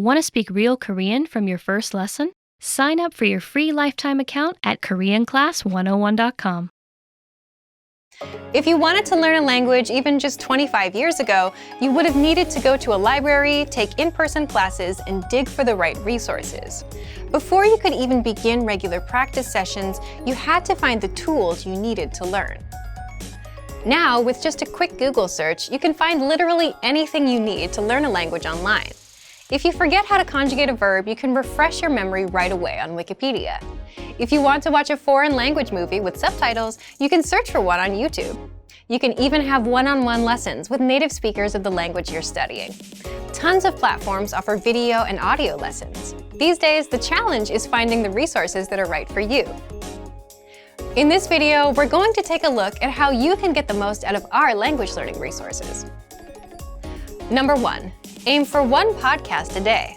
Want to speak real Korean from your first lesson? Sign up for your free lifetime account at KoreanClass101.com. If you wanted to learn a language even just 25 years ago, you would have needed to go to a library, take in-person classes, and dig for the right resources. Before you could even begin regular practice sessions, you had to find the tools you needed to learn. Now, with just a quick Google search, you can find literally anything you need to learn a language online. If you forget how to conjugate a verb, you can refresh your memory right away on Wikipedia. If you want to watch a foreign language movie with subtitles, you can search for one on YouTube. You can even have one-on-one lessons with native speakers of the language you're studying. Tons of platforms offer video and audio lessons. These days, the challenge is finding the resources that are right for you. In this video, we're going to take a look at how you can get the most out of our language learning resources. Number 1. Aim for one podcast a day.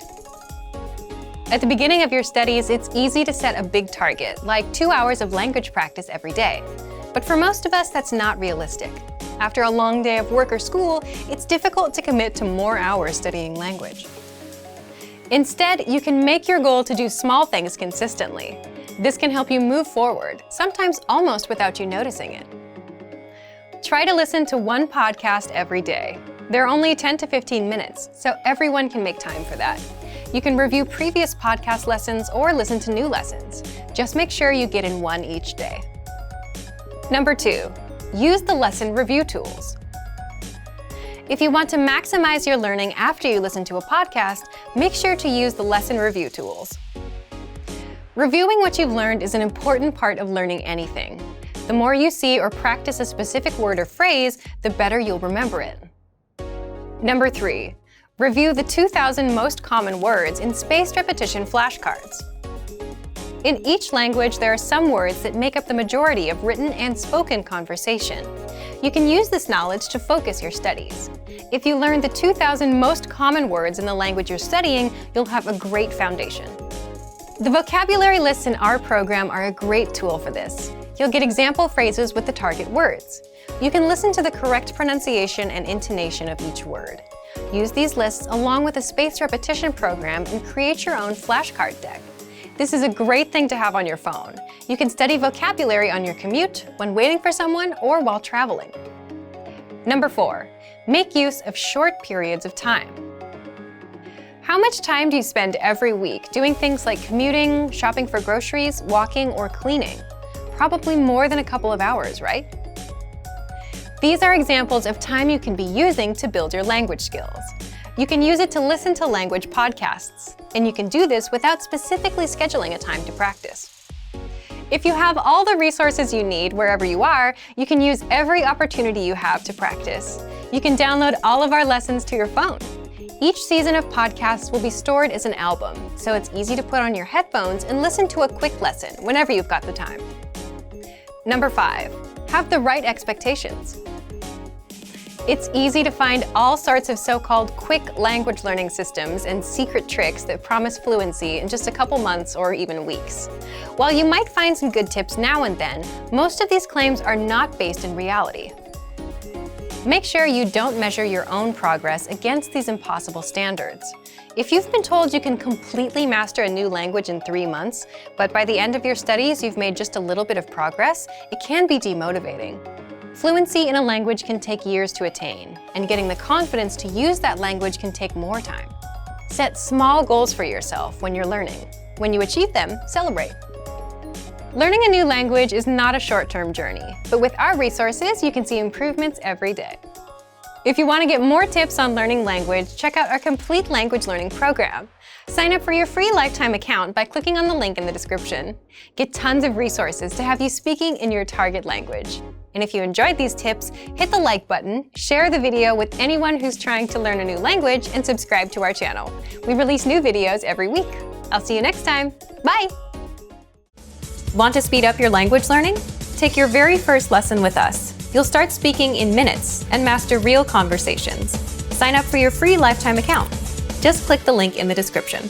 At the beginning of your studies, it's easy to set a big target, like 2 hours of language practice every day. But for most of us, that's not realistic. After a long day of work or school, it's difficult to commit to more hours studying language. Instead, you can make your goal to do small things consistently. This can help you move forward, sometimes almost without you noticing it. Try to listen to one podcast every day. They're only 10 to 15 minutes, so everyone can make time for that. You can review previous podcast lessons or listen to new lessons. Just make sure you get in one each day. Number 2, use the lesson review tools. If you want to maximize your learning after you listen to a podcast, make sure to use the lesson review tools. Reviewing what you've learned is an important part of learning anything. The more you see or practice a specific word or phrase, the better you'll remember it. Number 3, review the 2,000 most common words in spaced repetition flashcards. In each language, there are some words that make up the majority of written and spoken conversation. You can use this knowledge to focus your studies. If you learn the 2,000 most common words in the language you're studying, you'll have a great foundation. The vocabulary lists in our program are a great tool for this. You'll get example phrases with the target words. You can listen to the correct pronunciation and intonation of each word. Use these lists along with a spaced repetition program and create your own flashcard deck. This is a great thing to have on your phone. You can study vocabulary on your commute, when waiting for someone, or while traveling. Number 4, make use of short periods of time. How much time do you spend every week doing things like commuting, shopping for groceries, walking, or cleaning? Probably more than a couple of hours, right? These are examples of time you can be using to build your language skills. You can use it to listen to language podcasts, and you can do this without specifically scheduling a time to practice. If you have all the resources you need wherever you are, you can use every opportunity you have to practice. You can download all of our lessons to your phone. Each season of podcasts will be stored as an album, so it's easy to put on your headphones and listen to a quick lesson whenever you've got the time. Number 5, have the right expectations. It's easy to find all sorts of so-called quick language learning systems and secret tricks that promise fluency in just a couple months or even weeks. While you might find some good tips now and then, most of these claims are not based in reality. Make sure you don't measure your own progress against these impossible standards. If you've been told you can completely master a new language in 3 months, but by the end of your studies you've made just a little bit of progress, it can be demotivating. Fluency in a language can take years to attain, and getting the confidence to use that language can take more time. Set small goals for yourself when you're learning. When you achieve them, celebrate. Learning a new language is not a short-term journey, but with our resources, you can see improvements every day. If you want to get more tips on learning language, check out our complete language learning program. Sign up for your free lifetime account by clicking on the link in the description. Get tons of resources to have you speaking in your target language. And if you enjoyed these tips, hit the like button, share the video with anyone who's trying to learn a new language, and subscribe to our channel. We release new videos every week. I'll see you next time. Bye! Want to speed up your language learning? Take your very first lesson with us. You'll start speaking in minutes and master real conversations. Sign up for your free lifetime account. Just click the link in the description.